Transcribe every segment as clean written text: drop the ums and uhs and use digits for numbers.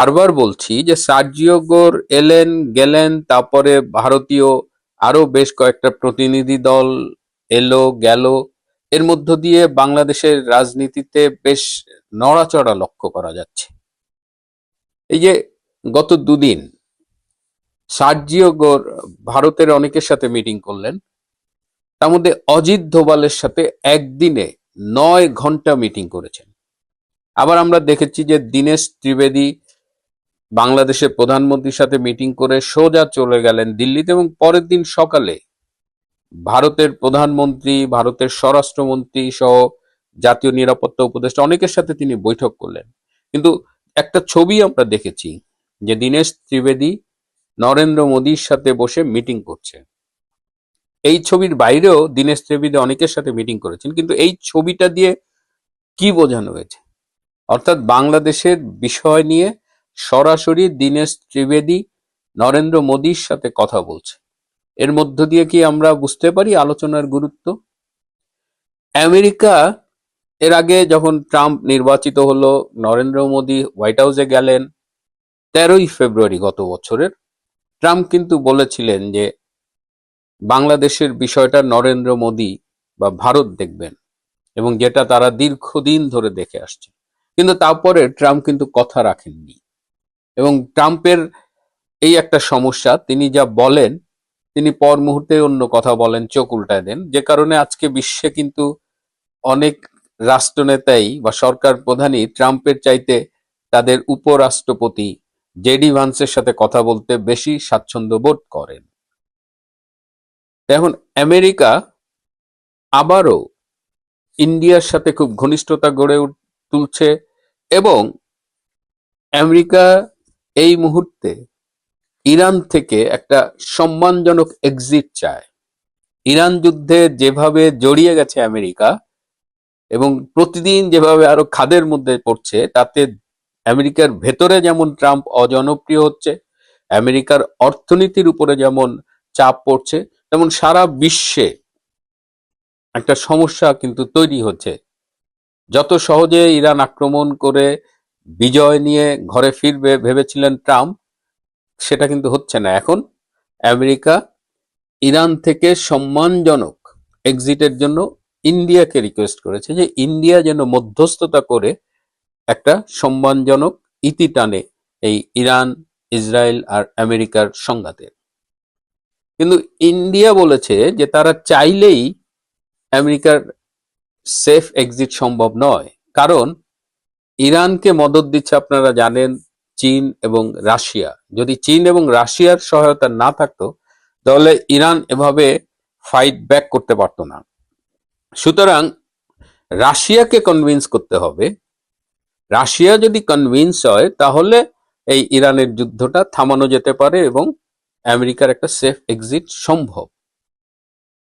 বারবার বলছি যে সার্জিও গোর এলেন গেলেন, তারপরে ভারতীয় আরো বেশ কয়েকটা প্রতিনিধি দল এলো গেল, এর মধ্য দিয়ে বাংলাদেশের রাজনীতিতে বেশ নড়াচড়া লক্ষ্য করা যাচ্ছে। এই যে গত দুদিন সার্জিও গোর ভারতের অনেকের সাথে মিটিং করলেন, তার মধ্যে অজিত দোভালের সাথে একদিনে 9 ঘন্টা মিটিং করেছেন। আবার আমরা দেখেছি যে দীনেশ ত্রিবেদী বাংলাদেশের প্রধানমন্ত্রীর সাথে মিটিং করে সোজা চলে গেলেন দিল্লিতে, এবং পরের দিন সকালে ভারতের প্রধানমন্ত্রী, ভারতের স্বরাষ্ট্রমন্ত্রী সহ জাতীয় নিরাপত্তা উপদেষ্টা অনেকের সাথে তিনি বৈঠক করলেন। কিন্তু একটা ছবি আমরা দেখেছি যে দীনেশ ত্রিবেদী নরেন্দ্র মোদীর সাথে বসে মিটিং করছে। এই ছবির বাইরেও দীনেশ ত্রিবেদী অনেকের সাথে মিটিং করেছেন, কিন্তু এই ছবিটা দিয়ে কি বোঝানো হয়েছে? অর্থাৎ বাংলাদেশের বিষয় নিয়ে সরাসরি দীনেশ ত্রিবেদী নরেন্দ্র মোদীর সাথে কথা বলছে। এর মধ্য দিয়ে কি আমরা বুঝতে পারি আলোচনার গুরুত্ব? আমেরিকা এর আগে যখন ট্রাম্প নির্বাচিত হলো, নরেন্দ্র মোদী হোয়াইট হাউসে গেলেন 13ই ফেব্রুয়ারি গত বছরের। ট্রাম্প কিন্তু বলেছিলেন যে বাংলাদেশের বিষয়টা নরেন্দ্র মোদী বা ভারত দেখবেন, এবং যেটা তারা দীর্ঘদিন ধরে দেখে আসছে। কিন্তু তারপরে ট্রাম্প কিন্তু কথা রাখেননি, এবং ট্রাম্পের এই একটা সমস্যা, তিনি যা বলেন তিনি পর মুহূর্তে অন্য কথা বলেন, চোখ উল্টায় দেন, যে কারণে আজকে বিশ্বে কিন্তু অনেক রাষ্ট্রনেতাই বা সরকার প্রধানই ট্রাম্পের চাইতে তাদের উপরাষ্ট্রপতি জেডি ভান্সের সাথে কথা বলতে বেশি স্বাচ্ছন্দ্য বোধ করেন। এখন আমেরিকা আবারও ইন্ডিয়ার সাথে খুব ঘনিষ্ঠতা গড়ে তুলছে, এবং আমেরিকা এই মুহূর্তে ইরান থেকে একটা সম্মানজনক এক্সিট চায়। ইরান যুদ্ধে যেভাবে জড়িয়ে গেছে আমেরিকা, এবং প্রতিদিন যেভাবে আরো খাদের মধ্যে পড়ছে, তাতে আমেরিকার ভেতরে যেমন ট্রাম্প অজনপ্রিয় হচ্ছে, আমেরিকার অর্থনীতির উপরে যেমন চাপ পড়ছে, তেমন সারা বিশ্বে একটা সমস্যা কিন্তু তৈরি হচ্ছে। যত সহজে ইরান আক্রমণ করে বিজয় নিয়ে ঘরে ফিরবে ভেবেছিলেন ট্রাম্প, সেটা কিন্তু হচ্ছে না। এখন আমেরিকা ইরান থেকে সম্মানজনক এক্সিটের জন্য ইন্ডিয়াকে রিকোয়েস্ট করেছে যে ইন্ডিয়া যেন মধ্যস্থতা করে একটা সম্মানজনক ইতি টানে এই ইরান, ইসরায়েল আর আমেরিকার সংঘাতে। কিন্তু ইন্ডিয়া বলেছে যে তারা চাইলেই আমেরিকার সেফ এক্সিট সম্ভব নয়, কারণ ইরানকে মদদ দিচ্ছে আপনারা জানেন চীন এবং রাশিয়া। যদি চীন এবং রাশিয়ার সহায়তা না থাকতো, তাহলে ইরান এভাবে ফাইট ব্যাক করতে পারতো না। সুতরাং রাশিয়াকে কনভিন্স করতে হবে। রাশিয়া যদি কনভিন্স হয়, তাহলে এই ইরানের যুদ্ধটা থামানো যেতে পারে এবং আমেরিকার একটা সেফ এক্সিট সম্ভব।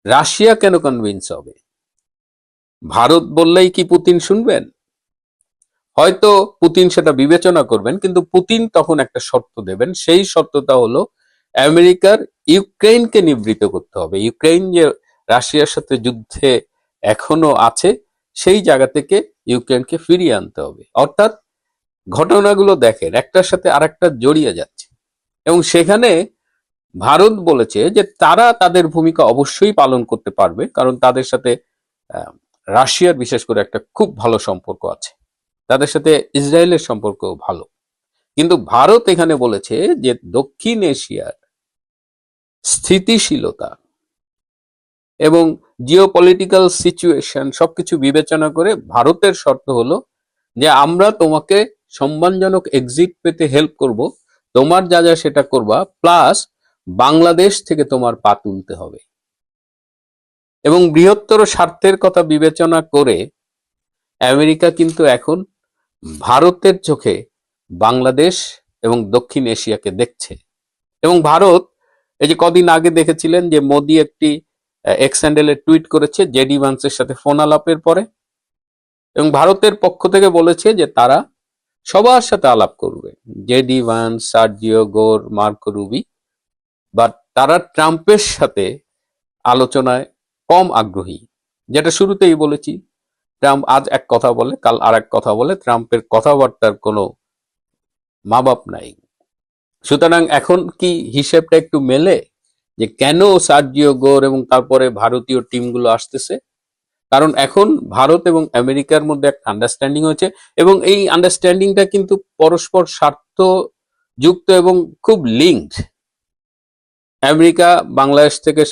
রাশিয়া কেন কনভিন্স হবে? ভারত বললেই কি পুতিন শুনবেন? হয়তো পুতিন সেটা বিবেচনা করবেন, কিন্তু পুতিন তখন একটা শর্ত দেবেন। সেই শর্তটা হলো আমেরিকার ইউক্রেনকে নিবৃত্ত করতে হবে। ইউক্রেন যে রাশিয়ার সাথে যুদ্ধে এখনো আছে, সেই জায়গা থেকে ইউক্রেনকে ফিরিয়ে আনতে হবে। অর্থাৎ ঘটনাগুলো দেখেন একটার সাথে আরেকটা জড়িয়ে যাচ্ছে, এবং সেখানে ভারত বলেছে যে তারা তাদের ভূমিকা অবশ্যই পালন করতে পারবে, কারণ তাদের সাথে আহ, রাশিয়ার বিশেষ করে একটা খুব ভালো সম্পর্ক আছে, তাদের সাথে ইসরায়েলের সম্পর্ক ভালো। কিন্তু ভারত এখানে বলেছে যে দক্ষিণ এশিয়ার স্থিতিশীলতা এবং জিওপলিটিক্যাল সিচুয়েশন সবকিছু বিবেচনা করে ভারতের শর্ত হলো যে আমরা তোমাকে সম্মানজনক এক্সিট পেতে হেল্প করব, তোমার যা যা সেটা করবা, প্লাস বাংলাদেশ থেকে তোমার পা তুলতে হবে। এবং বৃহত্তর স্বার্থের কথা বিবেচনা করে আমেরিকা কিন্তু এখন ভারতের চোখে বাংলাদেশ এবং দক্ষিণ এশিয়াকে দেখছে। এবং ভারত, এই যে কদিন আগে দেখেছিলেন যে মোদি একটি এক্স হ্যান্ডেলে টুইট করেছে জেডি ভান্সের সাথে ফোন আলাপের পরে, এবং ভারতের পক্ষ থেকে বলেছে যে তারা সবার সাথে আলাপ করবে, জেডি ভান্স, সার্জিও গোর, মার্কো রুবি, বাট তারা ট্রাম্পের সাথে আলোচনায় কম আগ্রহী। যেটা শুরুতেই বলেছি, ট্রাম্প আজ এক কথা বলে, কাল আর এক কথা বলে। ট্রাম্পের কথাবার্তার কোনো মা বাপ নাই। সুতরাং এখন কি হিসেবটা একটু মেলে যে কেন সার্জিও গোর এবং তারপরে ভারতীয় টিমগুলো আসতেছে? কারণ এখন ভারত এবং আমেরিকার মধ্যে একটা আন্ডারস্ট্যান্ডিং হয়েছে, এবং এই আন্ডারস্ট্যান্ডিংটা কিন্তু পরস্পর স্বার্থ যুক্ত এবং খুব লিঙ্কড। আমেরিকা বাংলাদেশ থেকে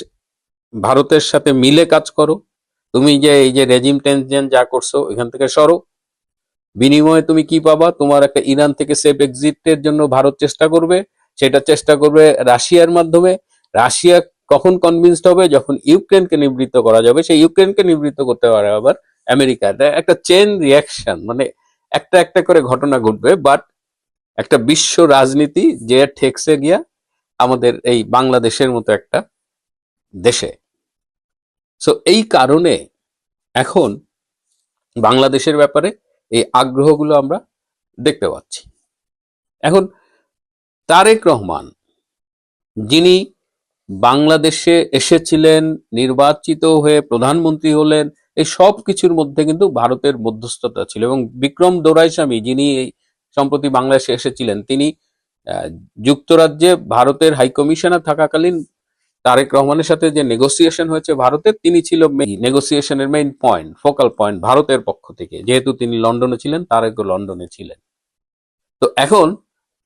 ভারতের সাথে মিলে কাজ করো, তুমি যে এই যে রেজিম টেনশন যা করছো এখান থেকে সরো, বিনিময়ে তুমি কি পাবা? তোমার একটা ইরান থেকে সেফ এক্সিটের জন্য ভারত চেষ্টা করবে, সেটা চেষ্টা করবে রাশিয়ার মাধ্যমে। রাশিয়া কখন কনভিন্সড হবে? যখন ইউক্রেনকে নিবৃত্ত করা যাবে, সেই ইউক্রেনকে নিবৃত্ত করতে পারে আবার আমেরিকা। এটা একটা চেন রিয়াকশন, মানে একটা একটা করে ঘটনা ঘটবে, বাট একটা বিশ্ব রাজনীতি যে ঠেকসে গিয়া আমাদের এই বাংলাদেশের মতো একটা দেশে। সো এই কারণে এখন বাংলাদেশের ব্যাপারে এই আগ্রহগুলো আমরা দেখতে পাচ্ছি। এখন তারেক রহমান, যিনি বাংলাদেশে এসেছিলেন, নির্বাচিত হয়ে প্রধানমন্ত্রী হলেন, এই সব কিছুর মধ্যে কিন্তু ভারতের মধ্যস্থতা ছিল। এবং বিক্রম দোরাইস্বামী, যিনি সম্প্রতি বাংলাদেশে এসেছিলেন, তিনি যুক্তরাজ্যে ভারতের হাইকমিশনার থাকাকালীন তারেক রহমানের সাথে যে নেগোসিয়েশন হয়েছে ভারতের, তিনি ছিল নেগোসিয়েশনের মেইন পয়েন্ট, ফোকাল পয়েন্ট ভারতের পক্ষ থেকে, যেহেতু তিনি লন্ডনে ছিলেন, তারেকও লন্ডনে ছিলেন। তো এখন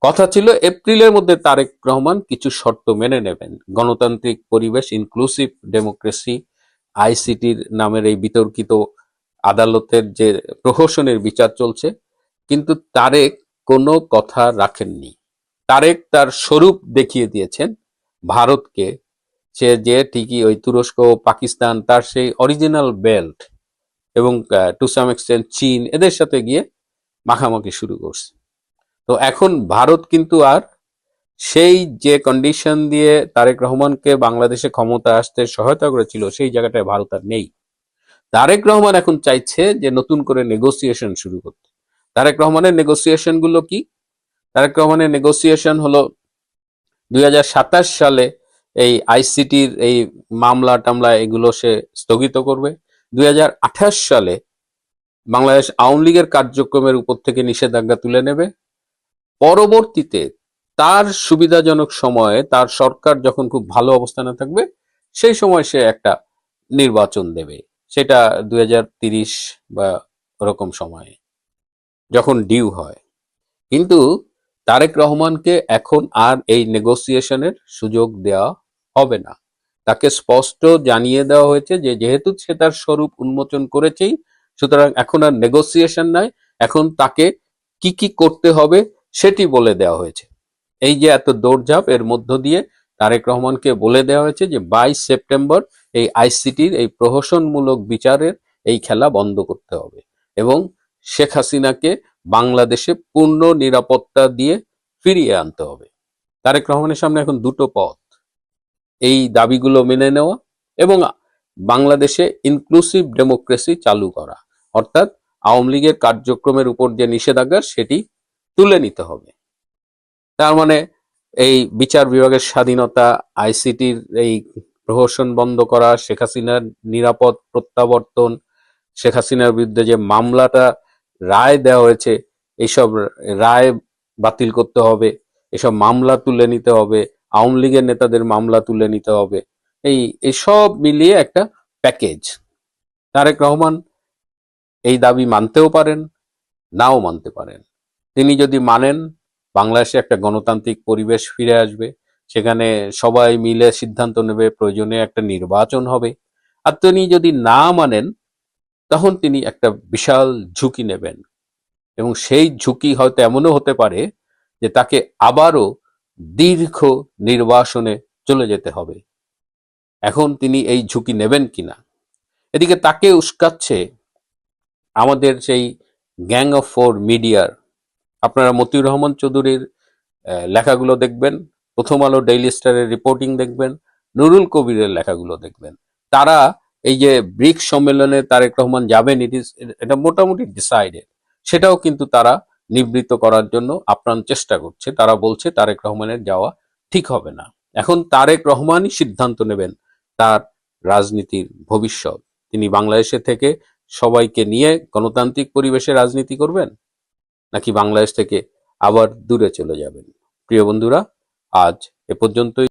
কথা ছিল এপ্রিলের মধ্যে তারেক রহমান কিছু শর্ত মেনে নেবেন, গণতান্ত্রিক পরিবেশ, ইনক্লুসিভ ডেমোক্রেসি, আইসিটির নামের এই বিতর্কিত আদালতের যে প্রহসনের বিচার চলছে। কিন্তু তারেক কোনো কথা রাখেননি। তারেক তার স্বরূপ দেখিয়ে দিয়েছেন ভারতকে, সে যে ঠিকই ওই তুরস্ক, পাকিস্তান, তার সেই অরিজিনাল বেল্ট এবং টু সাম এক্সটেন্ট চীন, এদের সাথে গিয়ে মাখামাখি শুরু করছে। তো এখন ভারত কিন্তু আর সেই যে কন্ডিশন দিয়ে তারেক রহমানকে বাংলাদেশে ক্ষমতা আসতে সহায়তা করেছিল, সেই জায়গাটায় ভারত আর নেই। তারেক রহমান এখন চাইছে যে নতুন করে নেগোসিয়েশন শুরু করতে। তারেক রহমানের নেগোসিয়েশন গুলো কি? তারেক রহমানের নেগোসিয়েশন হলো 2027 সালে এই আইসিটির এই মামলা টামলা এগুলো সে স্থগিত করবে। 2028 সালে বাংলাদেশ আওয়ামী লীগের কার্যক্রমের উপর থেকে নিষেধাজ্ঞা তুলে নেবে। পরবর্তীতে তার সুবিধাজনক সময়ে, তার সরকার যখন খুব ভালো অবস্থানে থাকবে, সেই সময় সে একটা নির্বাচন দেবে, সেটা 2030 বা ওরকম সময়ে যখন ডিউ হয়। কিন্তু তারেক রহমানকে এখন আর এই নেগোসিয়েশনের সুযোগ দেওয়া হবে না। তাকে স্পষ্ট জানিয়ে দেওয়া হয়েছে যে যেহেতু সে তার স্বরূপ উন্মোচন করেছেই, সুতরাং এখন আর নেগোসিয়েশন নাই, এখন তাকে কি কি করতে হবে সেটি বলে দেওয়া হয়েছে। এই যে এত দৌড়ঝাঁপ, এর মধ্য দিয়ে তারেক রহমানকে বলে দেওয়া হয়েছে যে 22 সেপ্টেম্বর এই আইসিটির এই প্রহসনমূলক বিচারের এই খেলা বন্ধ করতে হবে এবং শেখ হাসিনাকে বাংলাদেশে পূর্ণ নিরাপত্তা দিয়ে ফিরিয়ে আনতে হবে। তারেক রহমানের সামনে এখন দুটো পথ, এই দাবিগুলো মেনে নেওয়া এবং বাংলাদেশে ইনক্লুসিভ ডেমোক্রেসি চালু করা, অর্থাৎ আওয়ামী লীগের কার্যক্রমের উপর যে নিষেধাজ্ঞা সেটি তুলে নিতে হবে। তার মানে এই বিচার বিভাগের স্বাধীনতা, আইসিটির এই প্রহসন বন্ধ করা, শেখ হাসিনার নিরাপদ প্রত্যাবর্তন, শেখ হাসিনার বিরুদ্ধে যে মামলাটা রায় দেওয়া হয়েছে, এইসব রায় বাতিল করতে হবে, এসব মামলা তুলে নিতে হবে, আওয়ামী লীগের নেতাদের মামলা তুলে নিতে হবে। এইসব মিলিয়ে একটা প্যাকেজ। তারেক রহমান এই দাবি মানতেও পারেন, নাও মানতে পারেন। তিনি যদি মানেন, বাংলাদেশে একটা গণতান্ত্রিক পরিবেশ ফিরে আসবে, সেখানে সবাই মিলে সিদ্ধান্ত নেবে, প্রয়োজনে একটা নির্বাচন হবে। আর তিনি যদি না মানেন, তখন তিনি একটা বিশাল ঝুঁকি নেবেন, এবং সেই ঝুঁকি হয়তো এমনও হতে পারে যে তাকে আবারও দীর্ঘ নির্বাসনে চলে যেতে হবে। এখন তিনি এই ঝুঁকি নেবেন কিনা। এদিকে তাকে উস্কাচ্ছে আমাদের সেই গ্যাং অফ ফোর মিডিয়ার। আপনারা মতিউর রহমান চৌধুরীর লেখাগুলো দেখবেন, প্রথম আলো, ডেইলি স্টারের রিপোর্টিং দেখবেন, নুরুল কবিরের লেখাগুলো দেখবেন। তারা এই যে ব্রিক্স সম্মেলনে তারেক রহমান যাবেন, এটা মোটামুটি ডিসাইডেড, সেটাও কিন্তু তারা নিবৃত্ত করার জন্য আপ্রাণ চেষ্টা করছে। তারা বলছে তারেক রহমানের যাওয়া ঠিক হবে না। এখন তারেক রহমানই সিদ্ধান্ত নেবেন তার রাজনীতির ভবিষ্যৎ। তিনি বাংলাদেশে থেকে সবাইকে নিয়ে গণতান্ত্রিক পরিবেশে রাজনীতি করবেন, নাকি বাংলাদেশ থেকে আবার দূরে চলে যাবেন। প্রিয় বন্ধুরা, আজ এ পর্যন্তই।